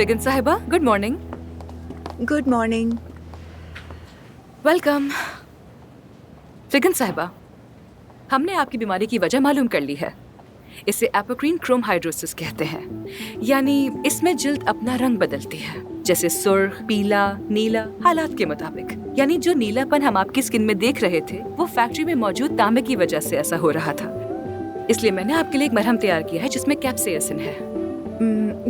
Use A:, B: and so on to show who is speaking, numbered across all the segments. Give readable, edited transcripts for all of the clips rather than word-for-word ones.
A: फिगन साहिबा, good morning.
B: Good morning.
A: Welcome. फिगन साहिबा, हमने आपकी बीमारी की वजह मालूम कर ली है। इसे एपोक्रीन क्रोम हाइड्रोसिस कहते हैं, यानी इसमें जिल्द अपना रंग बदलती है, जैसे सुर्ख, पीला, नीला, हालात के मुताबिक। यानी जो नीलापन हम आपकी स्किन में देख रहे थे वो फैक्ट्री में मौजूद तांबे की वजह से ऐसा हो रहा था। इसलिए मैंने आपके लिए एक मरहम तैयार किया है जिसमें कैप्सेसिन है।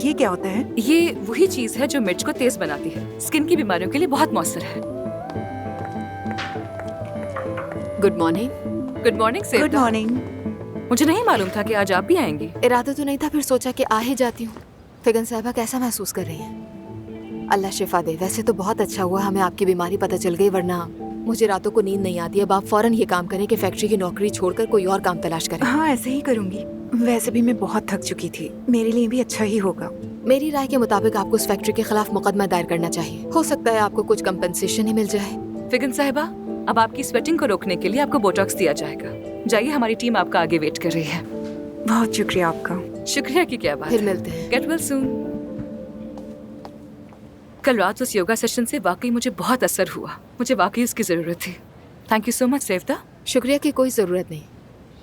B: ये क्या होता है?
A: ये वही चीज है जो मिर्च को तेज बनाती है। स्किन की बीमारियों के लिए बहुत मौसर है।
C: Good morning.
A: Good morning
B: good
A: Sevata.
B: Morning.
A: मुझे नहीं मालूम था कि आज आप भी आएंगी।
C: इरादा तो नहीं था, फिर सोचा कि आ ही जाती हूँ। फिगन साहिबा कैसा महसूस कर रही हैं? अल्लाह शिफा दे। वैसे तो बहुत अच्छा हुआ हमें आपकी बीमारी पता चल गई, वरना मुझे रातों को नींद नहीं आती। अब आप फौरन ये काम करें कि फैक्ट्री की नौकरी छोड़कर कोई और काम तलाश करें।
B: हाँ, ऐसे ही करूंगी। वैसे भी मैं बहुत थक चुकी थी, मेरे लिए भी अच्छा ही होगा।
C: मेरी राय के मुताबिक आपको उस फैक्ट्री के खिलाफ मुकदमा दायर करना चाहिए। हो सकता है आपको कुछ कंपनसेशन ही मिल जाए।
A: फिगन साहिबा, अब आपकी स्वेटिंग को रोकने के लिए आपको बोटॉक्स दिया जाएगा। जाइए, हमारी टीम आपका आगे वेट कर रही है।
B: बहुत शुक्रिया आपका।
A: शुक्रिया की क्या बात
C: फिर
A: है।
C: मिलते हैं।
A: Get well soon. कल रात उस योगा सेशन से वाकई मुझे बहुत असर हुआ। मुझे वाकई उसकी जरूरत थी। Thank you so much Sevata.
C: शुक्रिया की कोई जरूरत नहीं।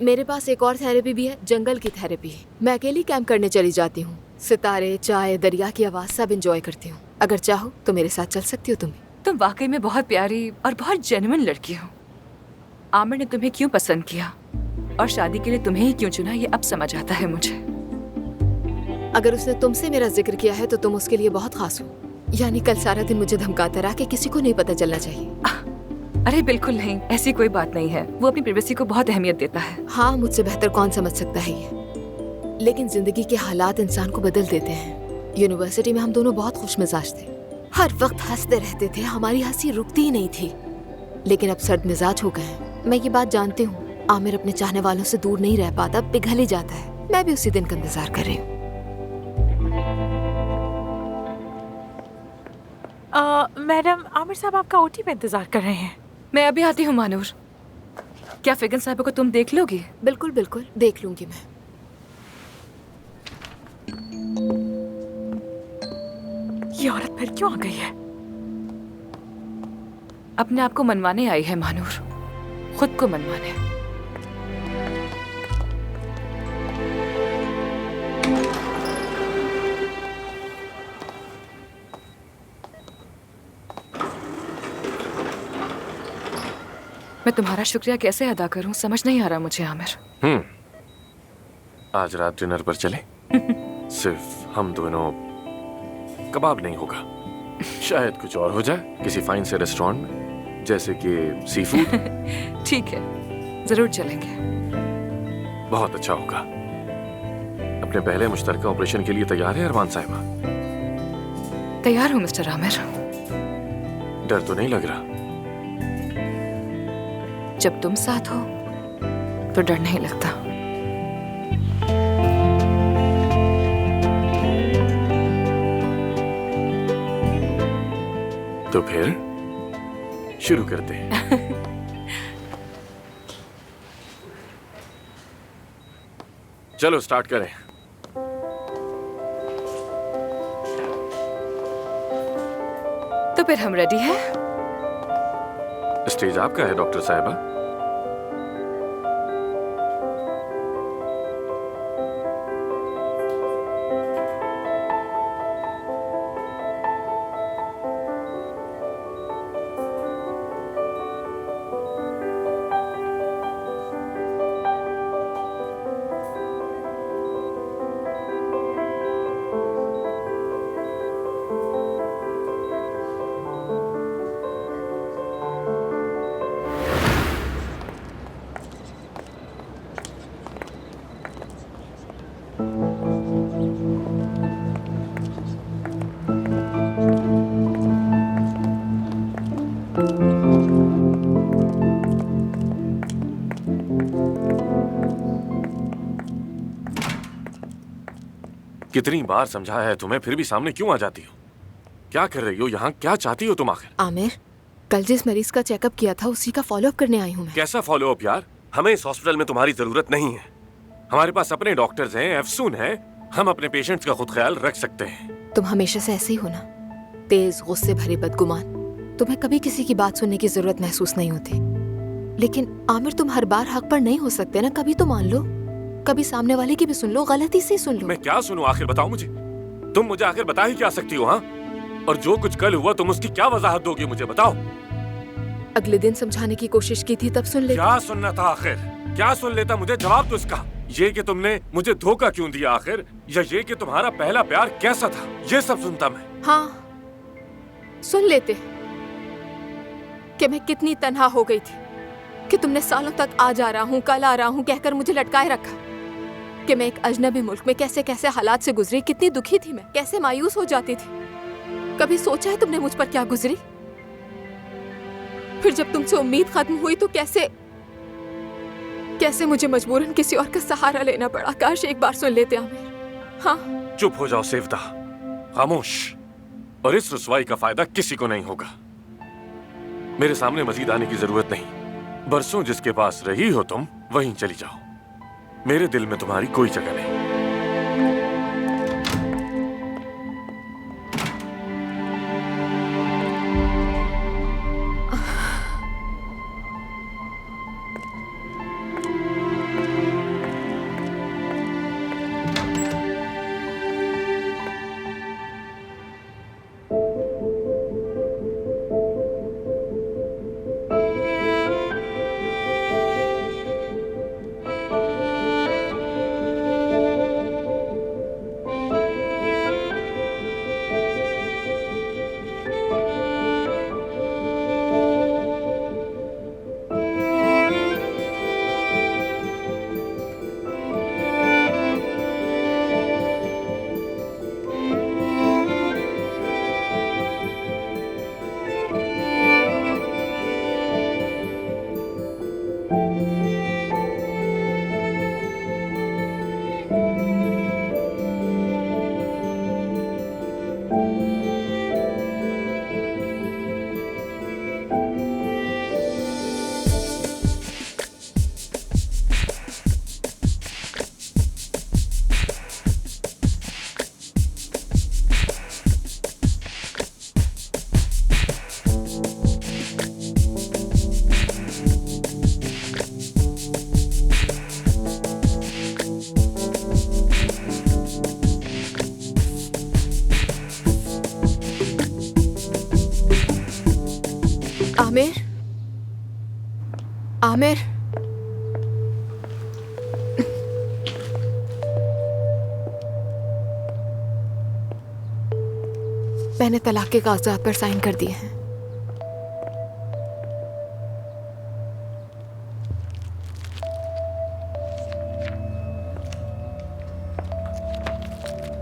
C: मेरे पास एक और थेरेपी भी है, जंगल की थेरेपी। मैं अकेली कैंप करने चली जाती हूँ। सितारे, चाय, दरिया की आवाज सब एंजॉय करती हूँ। अगर चाहो तो मेरे साथ चल सकती हो तुम।
A: तुम वाकई में बहुत प्यारी और बहुत जेन्युइन लड़की हो। आमिर ने तुम्हें क्यों पसंद किया और शादी के लिए तुम्हें ही क्यों चुना, ये अब समझ आता है मुझे।
C: अगर उसने तुमसे मेरा जिक्र किया है तो तुम उसके लिए बहुत खास हो। यानी कल सारा दिन मुझे धमकाता रहा कि किसी को नहीं पता चलना चाहिए।
A: अरे बिल्कुल नहीं, ऐसी कोई बात नहीं है। वो अपनी प्राइवेसी को बहुत अहमियत देता है।
C: हाँ, मुझसे बेहतर कौन समझ सकता है ये। लेकिन जिंदगी के हालात इंसान को बदल देते हैं। यूनिवर्सिटी में हम दोनों बहुत खुश मिजाज थे, हर वक्त हंसते रहते थे, हमारी हंसी रुकती ही नहीं थी। लेकिन अब सर्द मिजाज हो गए हैं। मैं ये बात जानती हूँ, आमिर अपने चाहने वालों से दूर नहीं रह पाता, पिघल ही जाता है। मैं भी उसी दिन का इंतजार कर रही हूँ।
D: मैडम, आमिर साहब आपका ओटी में इंतजार कर रहे हैं।
A: मैं अभी आती हूँ मानूर। क्या फिगन साहिबा को तुम देख लोगी?
C: बिल्कुल बिल्कुल, देख लूंगी मैं।
D: ये औरत फिर क्यों आ गई है?
A: अपने आप को मनवाने आई है मानूर, खुद को मनवाने। मैं तुम्हारा शुक्रिया कैसे अदा करूं, समझ नहीं आ रहा मुझे आमिर।
E: आज रात डिनर पर चले? सिर्फ हम दोनों। कबाब नहीं होगा, शायद कुछ और हो जाए, किसी फाइन से रेस्टोरेंट में, जैसे कि सी फूड।
A: ठीक है, जरूर चलेंगे।
E: बहुत अच्छा होगा। अपने पहले मुश्तरका ऑपरेशन के लिए तैयार है अरमान साहिबा?
A: तैयार हूँ मिस्टर आमिर।
E: डर तो नहीं लग रहा?
A: जब तुम साथ हो तो डर नहीं लगता।
E: तो फिर शुरू करते हैं। चलो स्टार्ट करें।
A: तो फिर हम रेडी हैं?
E: स्टेज आपका है डॉक्टर साहिबा। कितनी बार समझाया है तुम्हें, फिर भी सामने क्यों आ जाती हो? क्या कर रही हो यहाँ? क्या चाहती हो तुम आखिर?
C: आमिर, कल जिस मरीज का चेकअप किया था उसी का फॉलोअप करने आई हूँ मैं।
E: कैसा फॉलो अप यार? हमें इस हॉस्पिटल में तुम्हारी जरूरत नहीं है। हमारे पास अपने डॉक्टर्स हैं, अफसून हैं। हम अपने पेशेंट्स का खुद ख्याल रख सकते हैं।
C: तुम हमेशा से ऐसे ही हो ना, तेज, गुस्से भरे, बदगुमान। तुम्हें कभी किसी की बात सुनने की जरूरत महसूस नहीं होती। लेकिन आमिर, तुम हर बार हक पर नहीं हो सकते ना। कभी तो मान लो, कभी सामने वाले की भी सुन लो, गलती से सुन लो।
E: मैं क्या सुनूं आखिर, बताओ मुझे। तुम मुझे आखिर बता ही क्या सकती हो? हाँ, और जो कुछ कल हुआ तुम उसकी क्या वजाहत दोगी मुझे, बताओ।
C: अगले दिन समझाने की कोशिश की थी, तब सुन लेते।
E: क्या सुनना था आखिर? क्या सुन लेता? मुझे जवाब दो इसका। ये कि तुमने मुझे धोखा क्यों दिया आखिर, या ये कि तुम्हारा पहला प्यार कैसा था, ये सब सुनता मैं।
C: हाँ, सुन लेते कि मैं कितनी तन्हा हो गई थी, कि तुमने सालों तक आज आ रहा हूँ, कल आ रहा हूँ कहकर मुझे लटकाए रखा, कि मैं एक अजनबी मुल्क में कैसे कैसे हालात से गुजरी, कितनी दुखी थी मैं, कैसे मायूस हो जाती थी। कभी सोचा है तुमने मुझ पर क्या गुजरी? फिर जब तुमसे उम्मीद खत्म हुई तो कैसे कैसे मुझे मजबूरन किसी और का सहारा लेना पड़ा। काश एक बार सुन लेते आमिर। हाँ,
E: चुप हो जाओ सेवदा, खामोश। और इस रुसवाई का फायदा किसी को नहीं होगा। मेरे सामने मजीद आने की जरूरत नहीं। बरसों जिसके पास रही हो तुम, वहीं चली जाओ। मेरे दिल में तुम्हारी कोई जगह नहीं।
C: आमिर, आमिर, मैंने तलाक के कागजात पर साइन कर दिए हैं।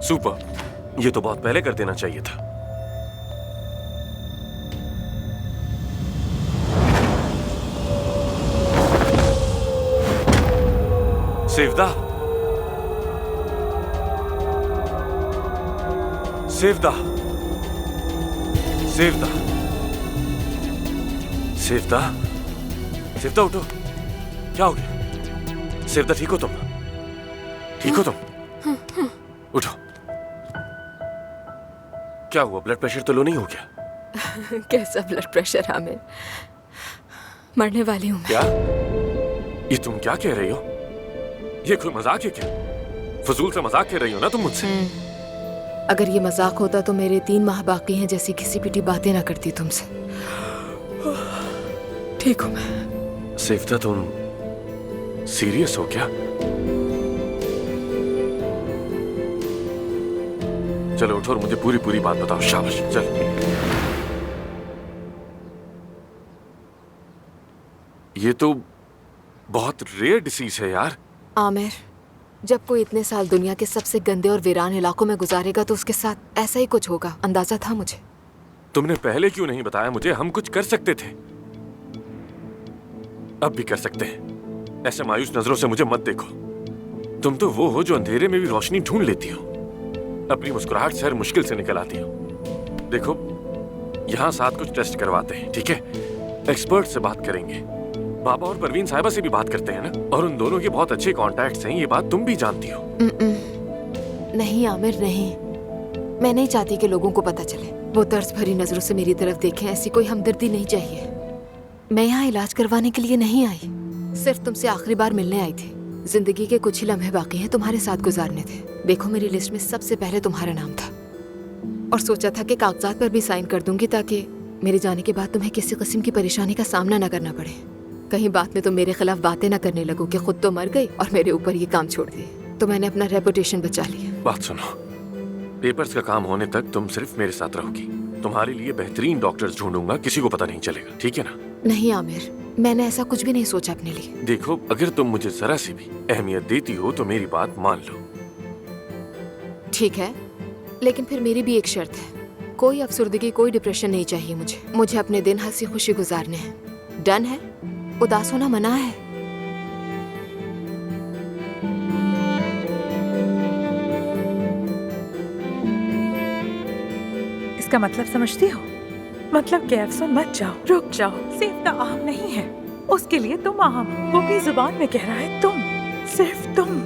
E: सुपर, ये तो बहुत पहले कर देना चाहिए था। सेवदा, सेवदा, सेवदा, सेवदा, सेवदा उठो। क्या हो गया? सेवदा ठीक हो तुम? ठीक हो तुम? उठो। क्या हुआ? ब्लड प्रेशर तो लो नहीं हो गया?
C: कैसा ब्लड प्रेशर आमिर, मरने वाली हूँ।
E: क्या? ये तुम क्या कह रही हो? ये कोई मजाक है क्या? फजूल से मजाक कर रही हो ना तुम मुझसे?
C: अगर ये मजाक होता तो मेरे 3 माह बाकी हैं जैसी किसी पिटी बातें ना करती तुमसे। ठीक हूँ मैं।
E: सेवदा, तुम सीरियस हो क्या? चलो उठो और मुझे पूरी पूरी बात बताओ। शाबाश, चल। ये तो बहुत रेयर डिसीज है यार।
C: आमिर, जब कोई इतने साल दुनिया के सबसे गंदे और वीरान इलाकों में गुजारेगा तो उसके साथ ऐसा ही कुछ होगा, अंदाजा था मुझे।
E: तुमने पहले क्यों नहीं बताया मुझे? हम कुछ कर सकते थे। अब भी कर सकते हैं। ऐसे मायूस नजरों से मुझे मत देखो। तुम तो वो हो जो अंधेरे में भी रोशनी ढूंढ लेती हो, अपनी मुस्कुराहट से हर मुश्किल से निकल आती हो। देखो, यहाँ साथ कुछ टेस्ट करवाते हैं, ठीक है? एक्सपर्ट से बात करेंगे, बाबा और परवीन साहिबा से भी बात करते हैं ना, और उन दोनों के बहुत अच्छे कॉन्टैक्ट्स हैं। ये बात तुम भी जानती हो।
C: नहीं आमिर, नहीं। मैं नहीं चाहती कि लोगों को पता चले। वो तर्स भरी नजरों से मेरी तरफ देखें, ऐसी कोई हमदर्दी नहीं चाहिए। मैं यहाँ इलाज करवाने के लिए नहीं आई, सिर्फ तुमसे आखिरी बार मिलने आई थी। जिंदगी के कुछ ही लम्हे बाकी हैं तुम्हारे साथ गुजारने थे। देखो, मेरी लिस्ट में सबसे पहले तुम्हारा नाम था और सोचा था कि कागजात पर भी साइन कर दूंगी ताकि मेरे जाने के बाद तुम्हें किसी किस्म की परेशानी का सामना न करना पड़े। कहीं बाद में तुम मेरे खिलाफ बातें न करने लगो कि खुद तो मर गई और मेरे ऊपर ये काम छोड़ दिए। तो मैंने अपना रेपुटेशन बचा लिया।
E: बात सुनो, पेपर्स का काम होने तक तुम सिर्फ मेरे साथ रहोगी। तुम्हारे लिए बेहतरीन डॉक्टर्स ढूंढूंगा, किसी को पता नहीं चलेगा, ठीक है ना?
C: नहीं आमिर, मैंने ऐसा कुछ भी नहीं सोचा अपने लिए।
E: देखो, अगर तुम मुझे जरा सी भी अहमियत देती हो तो मेरी बात मान लो।
C: ठीक है, लेकिन फिर मेरी भी एक शर्त है। कोई अफसुर्दगी, कोई डिप्रेशन नहीं चाहिए मुझे अपने दिन हंसी खुशी गुजारने हैं। डन है? उदास होना मना है।
D: इसका मतलब समझती हो? मतलब कि अफसोस मत जाओ, रुक जाओ। सिर्फ आम नहीं है, उसके लिए तुम आम। वो भी जुबान में कह रहा है तुम, सिर्फ तुम।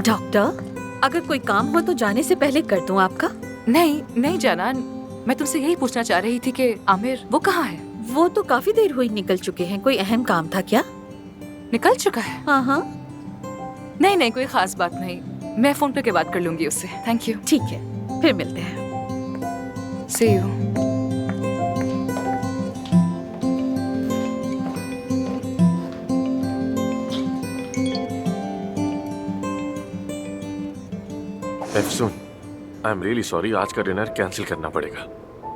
F: डॉक्टर, अगर कोई काम हो तो जाने से पहले कर दूं आपका?
A: नहीं नहीं जाना, मैं तुमसे यही पूछना चाह रही थी कि आमिर वो कहाँ है?
F: वो तो काफी देर हुई निकल चुके हैं। कोई अहम काम था क्या?
A: निकल चुका है?
F: हाँ हाँ,
A: नहीं नहीं, कोई खास बात नहीं। मैं फोन पे के बात कर लूंगी उससे। Thank you.
F: ठीक है, फिर मिलते हैं।
A: See you.
E: एफसून, आई एम रियली सॉरी, आज का डिनर कैंसिल करना पड़ेगा।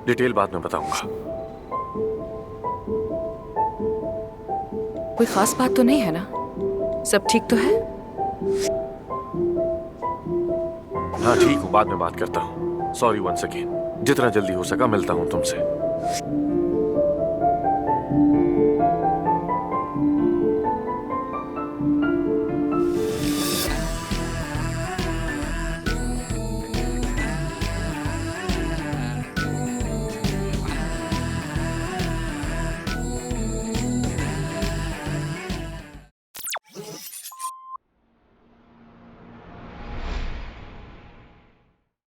E: डिटेल बाद में बताऊंगा।
A: कोई खास बात तो नहीं है ना? सब ठीक तो है?
E: हाँ ठीक हूँ, बाद में बात करता हूँ। Sorry once again. जितना जल्दी हो सका मिलता हूँ तुमसे।